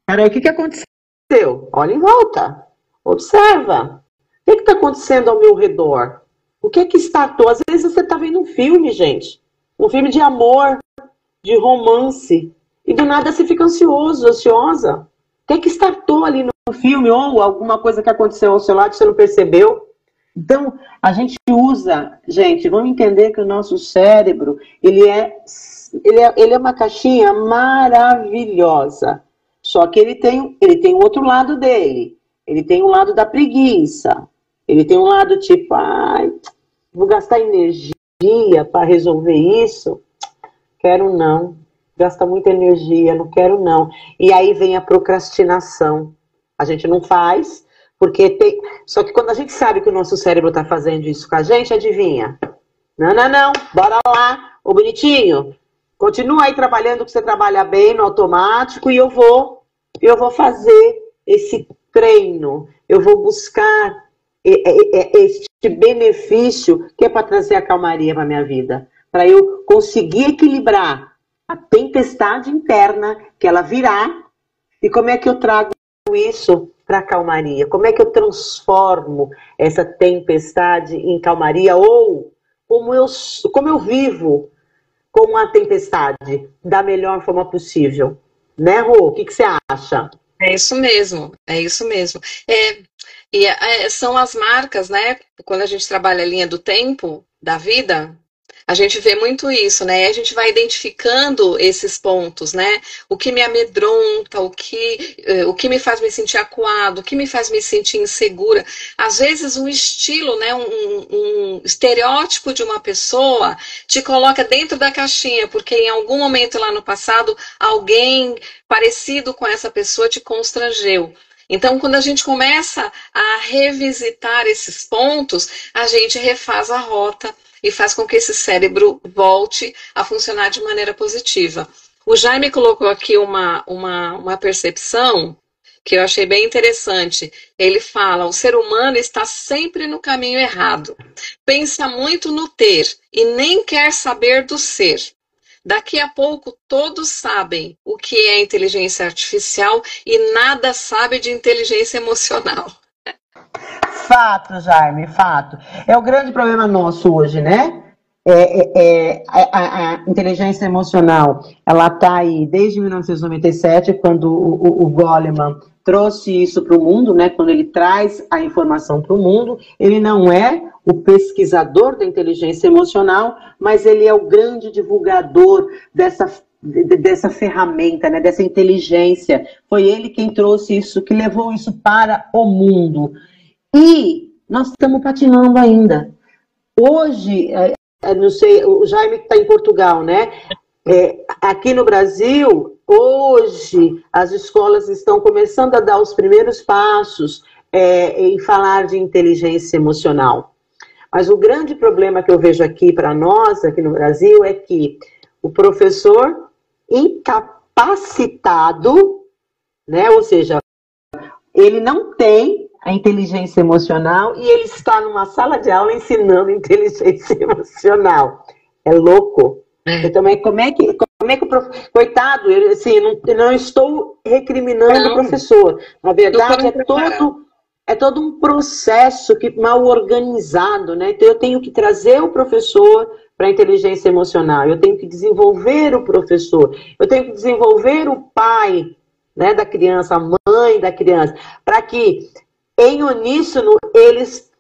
Peraí, o que aconteceu? Olha em volta. Observa. O que está acontecendo ao meu redor? O que startou? Às vezes você está vendo um filme, gente. Um filme de amor, de romance. E do nada você fica ansioso, ansiosa. O que startou ali no filme? Ou alguma coisa que aconteceu ao seu lado que você não percebeu? Então, a gente usa... Gente, vamos entender que o nosso cérebro, ele é uma caixinha maravilhosa. Só que ele tem o outro lado dele. Ele tem o lado da preguiça. Ele tem um lado tipo, ai, vou gastar energia para resolver isso? Quero não. Gasta muita energia, não quero não. E aí vem a procrastinação. A gente não faz, porque tem... Só que quando a gente sabe que o nosso cérebro está fazendo isso com a gente, adivinha? Não, bora lá, ô bonitinho. Continua aí trabalhando que você trabalha bem no automático e eu vou fazer esse treino. Eu vou buscar este benefício que é para trazer a calmaria para a minha vida. Para eu conseguir equilibrar a tempestade interna que ela virá. E como é que eu trago isso para a calmaria? Como é que eu transformo essa tempestade em calmaria? Ou como eu vivo com a tempestade da melhor forma possível? Né, Rô? O que você acha? É isso mesmo, é isso mesmo. São as marcas, né? Quando a gente trabalha a linha do tempo, da vida, a gente vê muito isso, né? A gente vai identificando esses pontos, né? O que me amedronta, o que me faz me sentir acuado, o que me faz me sentir insegura. Às vezes um estilo, né? Um estereótipo de uma pessoa te coloca dentro da caixinha, porque em algum momento lá no passado, alguém parecido com essa pessoa te constrangeu. Então, quando a gente começa a revisitar esses pontos, a gente refaz a rota e faz com que esse cérebro volte a funcionar de maneira positiva. O Jaime colocou aqui uma percepção que eu achei bem interessante. Ele fala, o ser humano está sempre no caminho errado. Pensa muito no ter e nem quer saber do ser. Daqui a pouco todos sabem o que é inteligência artificial e nada sabe de inteligência emocional. Fato, Jaime, fato. É o grande problema nosso hoje, né? A inteligência emocional, ela está aí desde 1997, quando o Goleman trouxe isso para o mundo, né? Quando ele traz a informação para o mundo, ele não é o pesquisador da inteligência emocional, mas ele é o grande divulgador dessa ferramenta, né? Dessa inteligência. Foi ele quem trouxe isso, que levou isso para o mundo. E nós estamos patinando ainda. Hoje, não sei, o Jaime está em Portugal, né? Aqui no Brasil, hoje, as escolas estão começando a dar os primeiros passos em falar de inteligência emocional. Mas o grande problema que eu vejo aqui para nós, aqui no Brasil, é que o professor incapacitado, né? Ou seja, ele não tem a inteligência emocional e ele está numa sala de aula ensinando inteligência emocional. É louco. Eu também, como é que o professor... Coitado, assim, não estou recriminando o professor. Na verdade, é todo um processo mal organizado, né? Então, eu tenho que trazer o professor para a inteligência emocional, eu tenho que desenvolver o professor, eu tenho que desenvolver o pai, né, da criança, a mãe da criança, para que em uníssono eles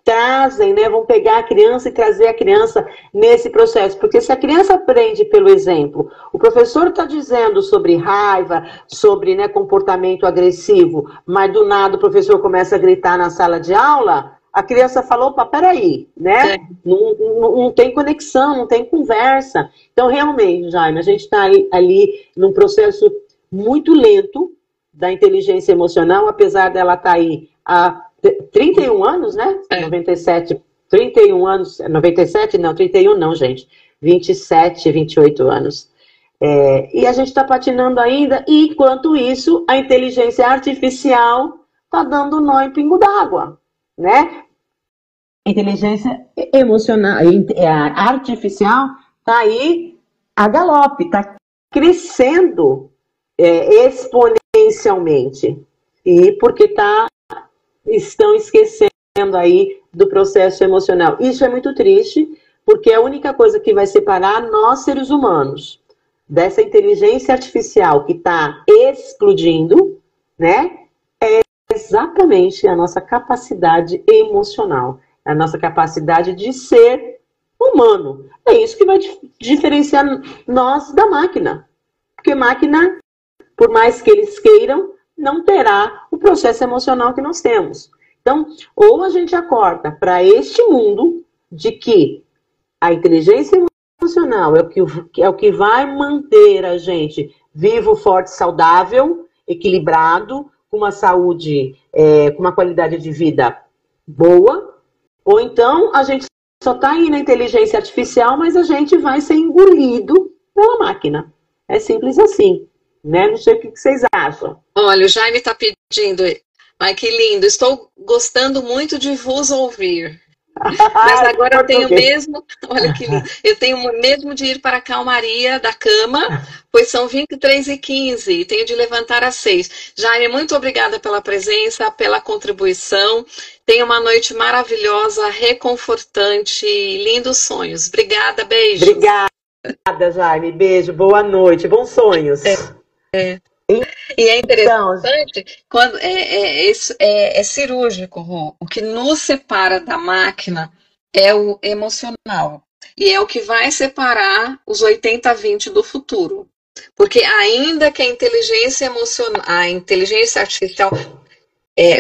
trazem, né, vão pegar a criança e trazer a criança nesse processo, porque se a criança aprende pelo exemplo, o professor está dizendo sobre raiva, sobre, né, comportamento agressivo, mas do nada o professor começa a gritar na sala de aula, a criança falou, opa, peraí, né? Não tem conexão, não tem conversa. Então, realmente, Jaime, a gente está ali num processo muito lento da inteligência emocional, apesar dela estar aí há 31 anos, né? 97, 31 anos, 97? Não, 31 não, gente. 27, 28 anos. E a gente está patinando ainda, e enquanto isso, a inteligência artificial está dando nó em pingo d'água, né? A inteligência emocional, artificial está aí a galope, está crescendo exponencialmente. E porque estão esquecendo aí do processo emocional. Isso é muito triste, porque a única coisa que vai separar nós, seres humanos, dessa inteligência artificial que está explodindo, né, é exatamente a nossa capacidade emocional, a nossa capacidade de ser humano. É isso que vai diferenciar nós da máquina. Porque máquina, por mais que eles queiram, não terá o processo emocional que nós temos. Então, ou a gente acorda para este mundo de que a inteligência emocional é o que vai manter a gente vivo, forte, saudável, equilibrado, com uma saúde, com uma qualidade de vida boa, ou então a gente só está aí na inteligência artificial, mas a gente vai ser engolido pela máquina. É simples assim, né? Não sei o que vocês acham. Olha, o Jaime está pedindo. Ai, que lindo. Estou gostando muito de vos ouvir. Mas agora eu tenho mesmo, olha que lindo, eu tenho mesmo de ir para a calmaria da cama, pois são 23h15 e tenho de levantar às 6. Jaime, muito obrigada pela presença, pela contribuição. Tenha uma noite maravilhosa, reconfortante, lindos sonhos. Obrigada, beijo. Obrigada, Jaime. Beijo, boa noite, bons sonhos. E é interessante quando é cirúrgico, Rô. O que nos separa da máquina é o emocional. E é o que vai separar os 80-20 do futuro. Porque ainda que a inteligência emocional, a inteligência artificial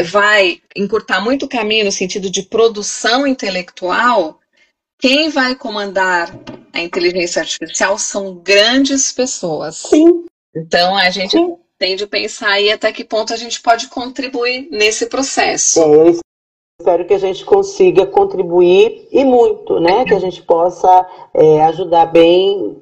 vai encurtar muito o caminho no sentido de produção intelectual, quem vai comandar a inteligência artificial são grandes pessoas. Sim. Então, a gente tem de pensar aí até que ponto a gente pode contribuir nesse processo. Eu espero que a gente consiga contribuir e muito, né? Que a gente possa ajudar bem,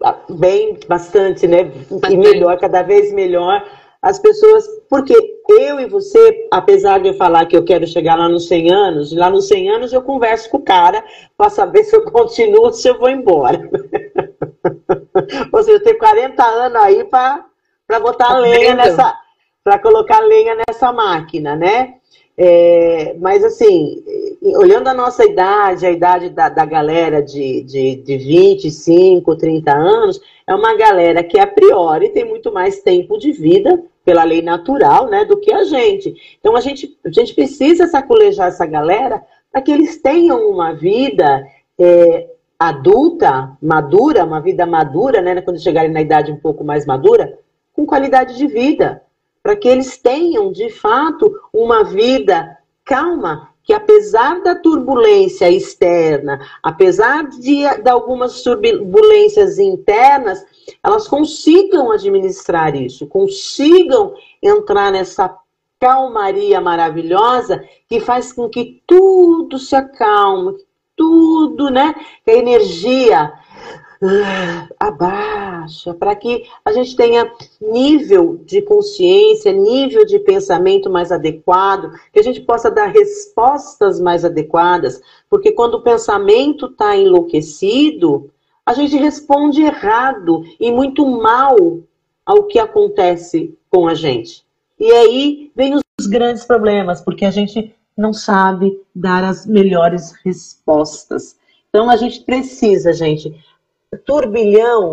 bastante, né? E melhor, cada vez melhor as pessoas. Porque eu e você, apesar de eu falar que eu quero chegar lá nos 100 anos, lá nos 100 anos eu converso com o cara para saber se eu continuo ou se eu vou embora. Ou seja, eu tenho 40 anos aí para botar lenha para colocar lenha nessa máquina, né? Mas assim, olhando a nossa idade, a idade da galera de 25, 30 anos, é uma galera que a priori tem muito mais tempo de vida, pela lei natural, né, do que a gente. Então a gente precisa sacolejar essa galera para que eles tenham uma vida adulta, madura, uma vida madura, né, quando chegarem na idade um pouco mais madura, com qualidade de vida, para que eles tenham, de fato, uma vida calma, que apesar da turbulência externa, apesar de algumas turbulências internas, elas consigam administrar isso, consigam entrar nessa calmaria maravilhosa que faz com que tudo se acalme, tudo, né? Que a energia abaixa, para que a gente tenha nível de consciência, nível de pensamento mais adequado, que a gente possa dar respostas mais adequadas, porque quando o pensamento está enlouquecido, a gente responde errado e muito mal ao que acontece com a gente. E aí vem os grandes problemas, porque a gente não sabe dar as melhores respostas. Então a gente precisa, gente, turbilhão,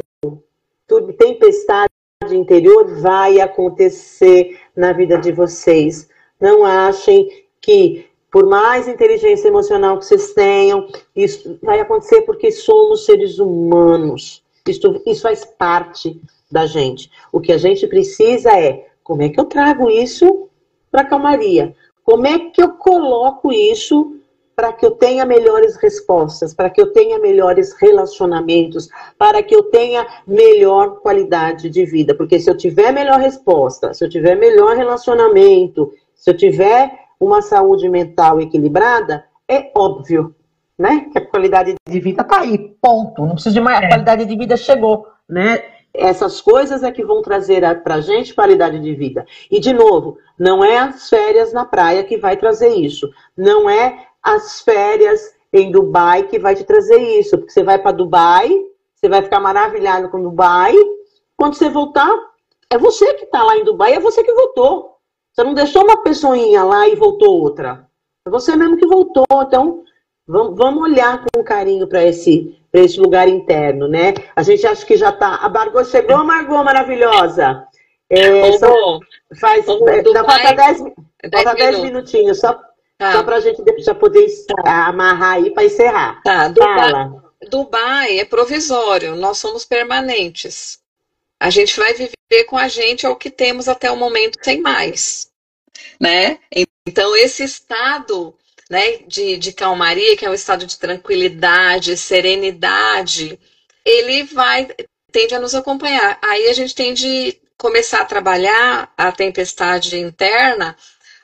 tempestade interior vai acontecer na vida de vocês. Não achem que, por mais inteligência emocional que vocês tenham, isso vai acontecer porque somos seres humanos. Isso faz parte da gente. O que a gente precisa é, como é que eu trago isso para a calmaria? Como é que eu coloco isso para que eu tenha melhores respostas, para que eu tenha melhores relacionamentos, para que eu tenha melhor qualidade de vida? Porque se eu tiver melhor resposta, se eu tiver melhor relacionamento, se eu tiver uma saúde mental equilibrada, é óbvio, né? Que a qualidade de vida está aí, ponto. Não precisa de mais, a qualidade de vida chegou, né? Essas coisas é que vão trazer para a gente qualidade de vida. E, de novo, não é as férias na praia que vai trazer isso. Não é as férias em Dubai que vai te trazer isso. Porque você vai para Dubai, você vai ficar maravilhado com Dubai. Quando você voltar, é você que está lá em Dubai, é você que voltou. Você não deixou uma pessoinha lá e voltou outra. É você mesmo que voltou. Então, vamos olhar com carinho para esse lugar interno, né? A gente acha que já está. A Margot chegou, Margot maravilhosa. Falta 10 minutinhos, só para a gente já poder amarrar aí para encerrar. Tá, Dubai é provisório, nós somos permanentes. A gente vai viver com a gente é o que temos até o momento, sem mais, né? Então, esse estado, né, de calmaria, que é um estado de tranquilidade, serenidade, ele tende a nos acompanhar. Aí a gente tem de começar a trabalhar a tempestade interna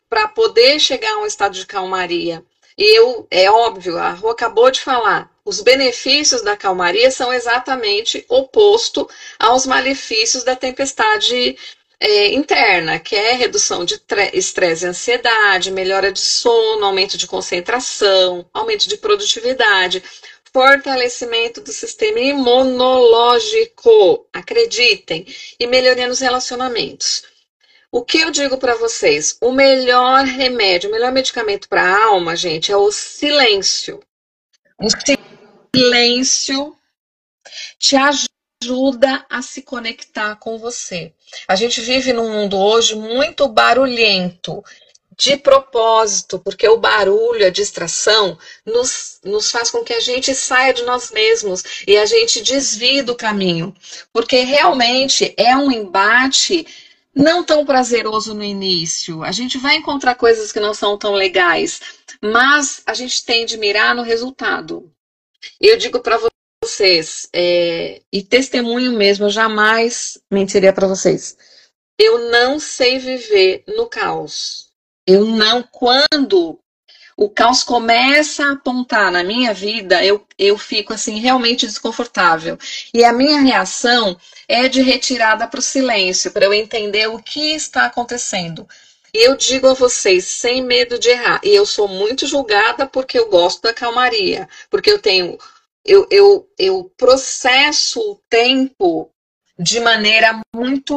para poder chegar a um estado de calmaria. E é óbvio, a Rô acabou de falar, os benefícios da calmaria são exatamente oposto aos malefícios da tempestade interna, que é redução de estresse e ansiedade, melhora de sono, aumento de concentração, aumento de produtividade, fortalecimento do sistema imunológico, acreditem, e melhoria nos relacionamentos. O que eu digo para vocês? O melhor remédio, o melhor medicamento para a alma, gente, é o silêncio. O silêncio te ajuda a se conectar com você. A gente vive num mundo hoje muito barulhento, de propósito, porque o barulho, a distração, nos faz com que a gente saia de nós mesmos e a gente desvie do caminho. Porque realmente é um embate não tão prazeroso no início. A gente vai encontrar coisas que não são tão legais, mas a gente tem de mirar no resultado. Eu digo para vocês, e testemunho mesmo, eu jamais mentiria para vocês. Eu não sei viver no caos. Quando o caos começa a apontar na minha vida, eu fico assim realmente desconfortável. E a minha reação é de retirada para o silêncio, para eu entender o que está acontecendo. E eu digo a vocês, sem medo de errar, e eu sou muito julgada porque eu gosto da calmaria, porque eu processo o tempo de maneira muito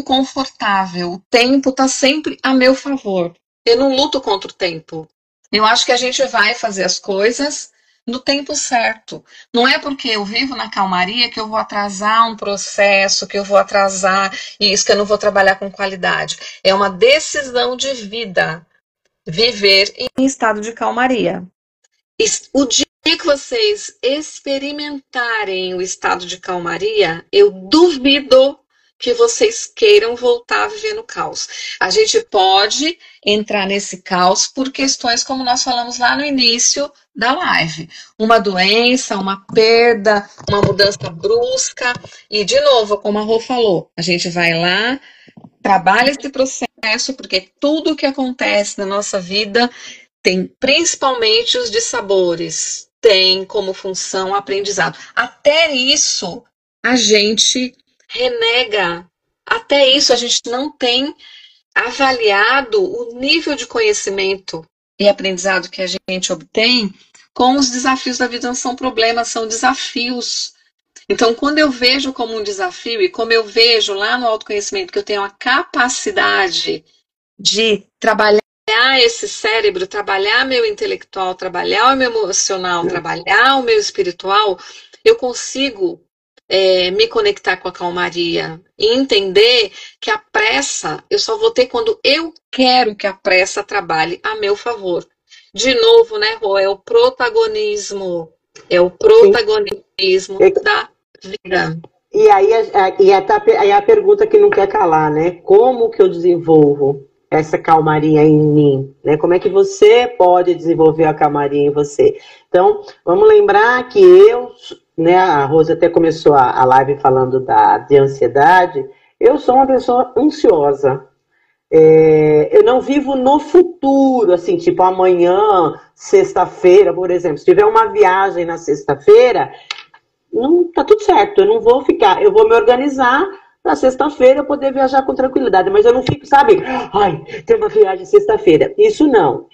confortável. O tempo está sempre a meu favor. Eu não luto contra o tempo. Eu acho que a gente vai fazer as coisas no tempo certo. Não é porque eu vivo na calmaria que eu vou atrasar um processo, que eu vou atrasar isso, que eu não vou trabalhar com qualidade. É uma decisão de vida viver em estado de calmaria. O dia que vocês experimentarem o estado de calmaria, eu duvido que vocês queiram voltar a viver no caos. A gente pode entrar nesse caos por questões como nós falamos lá no início da live. Uma doença, uma perda, uma mudança brusca. E, de novo, como a Rô falou, a gente vai lá, trabalha esse processo, porque tudo que acontece na nossa vida tem principalmente os dissabores, tem como função aprendizado. Até isso a gente renega. Até isso a gente não tem avaliado o nível de conhecimento e aprendizado que a gente obtém com os desafios da vida. Não são problemas, são desafios. Então, quando eu vejo como um desafio e como eu vejo lá no autoconhecimento que eu tenho a capacidade de trabalhar esse cérebro, trabalhar meu intelectual, trabalhar o meu emocional, trabalhar o meu espiritual, eu consigo me conectar com a calmaria e entender que a pressa eu só vou ter quando eu quero que a pressa trabalhe a meu favor. De novo, né, Rô? É o protagonismo. É o protagonismo da vida. E aí a pergunta que não quer calar, né? Como que eu desenvolvo essa calmaria em mim, né? Como é que você pode desenvolver a calmaria em você? Então, vamos lembrar que né, a Rosa até começou a live falando de ansiedade. Eu sou uma pessoa ansiosa. Eu não vivo no futuro, assim, tipo amanhã, sexta-feira, por exemplo. Se tiver uma viagem na sexta-feira, não tá tudo certo, eu não vou ficar, eu vou me organizar na sexta-feira eu poder viajar com tranquilidade, mas eu não fico, sabe, ai, tem uma viagem sexta-feira. Isso não.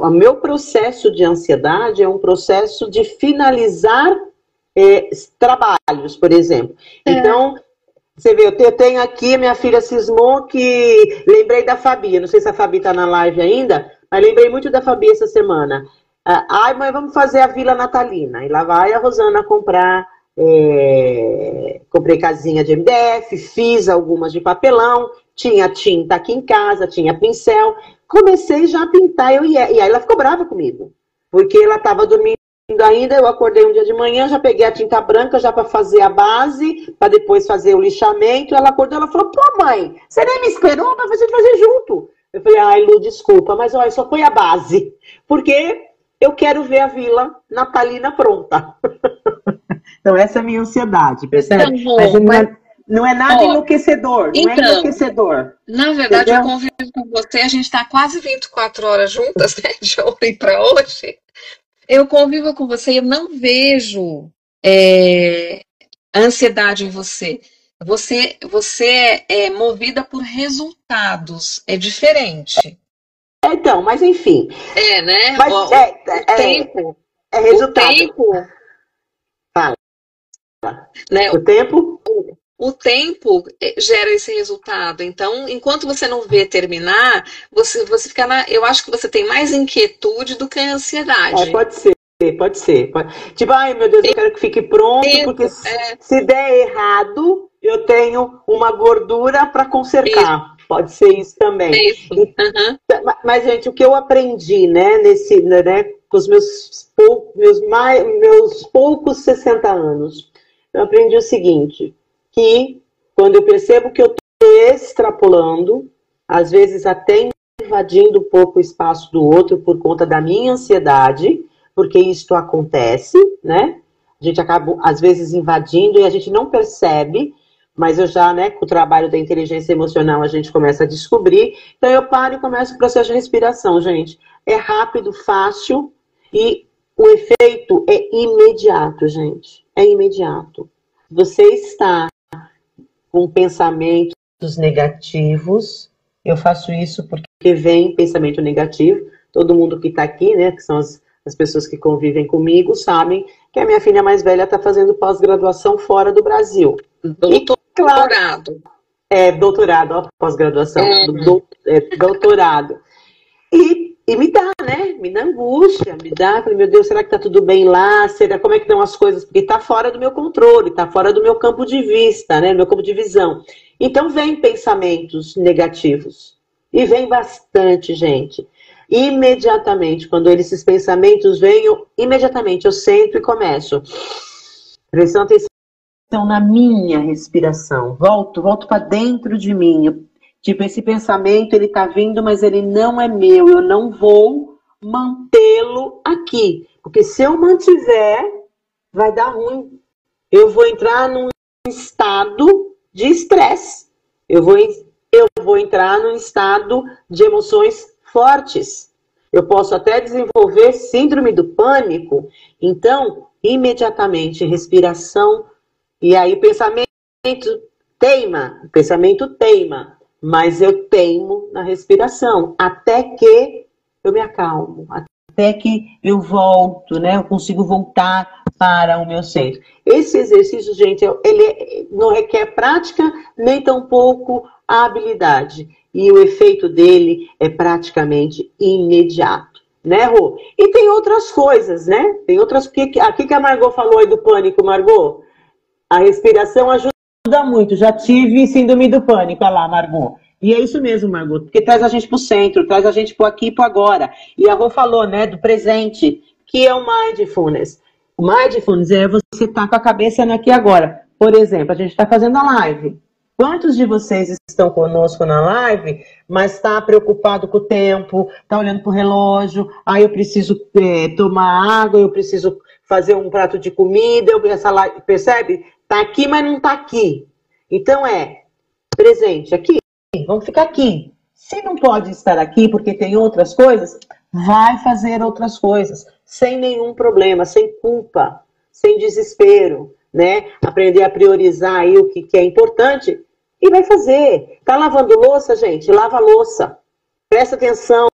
O meu processo de ansiedade é um processo de finalizar trabalhos, por exemplo. Então, você vê, eu tenho aqui, minha filha cismou que... Lembrei da Fabi, não sei se a Fabi tá na live ainda, mas lembrei muito da Fabi essa semana. Ai, mãe, vamos fazer a Vila Natalina. E lá vai a Rosana comprar... comprei casinha de MDF, fiz algumas de papelão, tinha tinta aqui em casa, tinha pincel, comecei já a pintar, e aí ela ficou brava comigo, porque ela estava dormindo ainda, eu acordei um dia de manhã, já peguei a tinta branca já para fazer a base, para depois fazer o lixamento, ela acordou, ela falou, pô mãe, você nem me esperou para fazer junto? Eu falei, ai Lu, desculpa, mas olha, só foi a base, porque eu quero ver a Vila Natalina pronta. Então, essa é a minha ansiedade, percebe? Então, mas não é nada enlouquecedor, não é enlouquecedor. Na verdade, entendeu? eu convivo com você, a gente está quase 24 horas juntas, né, de ontem para hoje. Eu convivo com você e eu não vejo ansiedade em você. Você é movida por resultados, é diferente. Então, mas enfim. Né? Mas o tempo. É resultado. O tempo. Fala. Né? O tempo? O tempo gera esse resultado. Então, enquanto você não vê terminar, você fica eu acho que você tem mais inquietude do que ansiedade. Pode ser. Tipo, ai meu Deus, eu quero que fique pronto, porque se der errado, eu tenho uma gordura para consertar. Isso. Pode ser isso também. Isso. Uhum. Mas, gente, o que eu aprendi, né, com os meus poucos 60 anos, eu aprendi o seguinte, que quando eu percebo que eu estou extrapolando, às vezes até invadindo um pouco o espaço do outro por conta da minha ansiedade, porque isto acontece, né? A gente acaba, às vezes, invadindo e a gente não percebe, mas eu já, né, com o trabalho da inteligência emocional, a gente começa a descobrir. Então, eu paro e começo o processo de respiração, gente. É rápido, fácil e o efeito é imediato, gente. É imediato. Você está com pensamentos negativos, eu faço isso porque vem pensamento negativo. Todo mundo que está aqui, né, que são as pessoas que convivem comigo, sabem que a minha filha mais velha está fazendo pós-graduação fora do Brasil. Doutorado. Doutorado, ó, pós-graduação. Doutorado. E me dá, né? Me dá angústia, me dá, meu Deus, será que tá tudo bem lá? Como é que estão as coisas? Porque tá fora do meu controle, tá fora do meu campo de vista, né? Meu campo de visão. Então vem pensamentos negativos. E vem bastante, gente. Imediatamente, quando esses pensamentos venham, imediatamente eu sento e começo. Prestando atenção na minha respiração. Volto para dentro de mim. Tipo, esse pensamento, ele tá vindo, mas ele não é meu. Eu não vou mantê-lo aqui. Porque se eu mantiver, vai dar ruim. Eu vou entrar num estado de estresse. Eu vou entrar num estado de emoções fortes. Eu posso até desenvolver síndrome do pânico. Então, imediatamente, respiração. E aí, pensamento teima. Mas eu teimo na respiração, até que eu me acalmo, até que eu volto, né? Eu consigo voltar para o meu centro. Esse exercício, gente, ele não requer prática, nem tampouco habilidade. E o efeito dele é praticamente imediato, né, Rô? E tem outras coisas, né? Tem outras... Aqui que a Margot falou aí do pânico, Margot. A respiração ajuda muito, já tive síndrome do pânico, olha lá, Margot. E é isso mesmo, Margot, porque traz a gente para o centro, traz a gente para aqui e para agora. E a Rô falou, né, do presente, que é o mindfulness. O mindfulness é você estar com a cabeça no aqui e agora. Por exemplo, a gente está fazendo a live. Quantos de vocês estão conosco na live, mas está preocupado com o tempo, está olhando para o relógio, eu preciso tomar água, eu preciso fazer um prato de comida, essa live, percebe? Está aqui, mas não está aqui. Então presente aqui, vamos ficar aqui. Se não pode estar aqui porque tem outras coisas, vai fazer outras coisas, sem nenhum problema, sem culpa, sem desespero. né? Aprender a priorizar aí o que é importante e vai fazer. Tá lavando louça, gente? Lava a louça. Presta atenção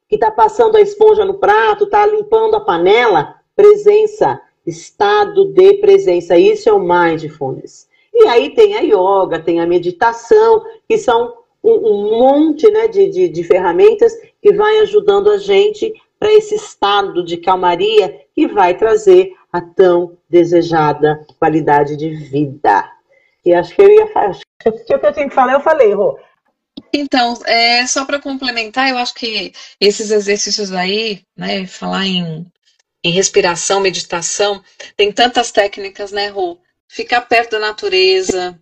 que tá passando a esponja no prato, tá limpando a panela. Presença, estado de presença. Isso é o mindfulness. E aí tem a yoga, tem a meditação, que são um monte, né, de ferramentas que vai ajudando a gente para esse estado de calmaria que vai trazer a tão desejada qualidade de vida. E acho que eu ia falar, acho que o que eu tinha que falar, eu falei, Rô. Então, só para complementar, eu acho que esses exercícios aí, né, falar em respiração, meditação, tem tantas técnicas, né, Rô? Ficar perto da natureza,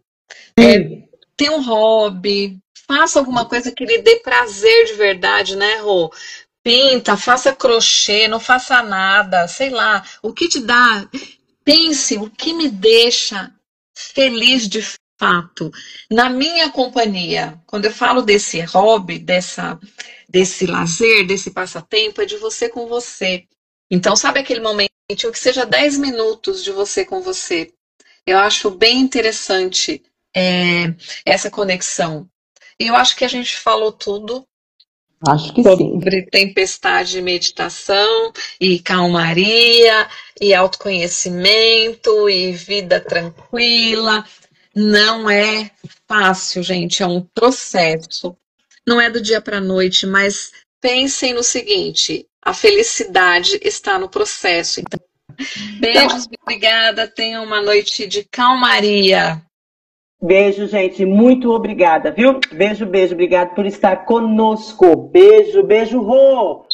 ter um hobby, faça alguma coisa que lhe dê prazer de verdade, né, Rô? Pinta, faça crochê, não faça nada, sei lá, o que te dá. Pense o que me deixa feliz de fato na minha companhia. Quando eu falo desse hobby, desse lazer, desse passatempo, é de você com você. Então, sabe aquele momento que seja 10 minutos de você com você? Eu acho bem interessante essa conexão. E eu acho que a gente falou tudo. Acho que sim. Sobre tempestade e meditação, e calmaria, e autoconhecimento, e vida tranquila. Não é fácil, gente, é um processo. Não é do dia para a noite, mas pensem no seguinte: a felicidade está no processo. Então, beijos, obrigada, tenham uma noite de calmaria. Beijo, gente. Muito obrigada, viu? Beijo, beijo. Obrigado por estar conosco. Beijo, beijo, Rô.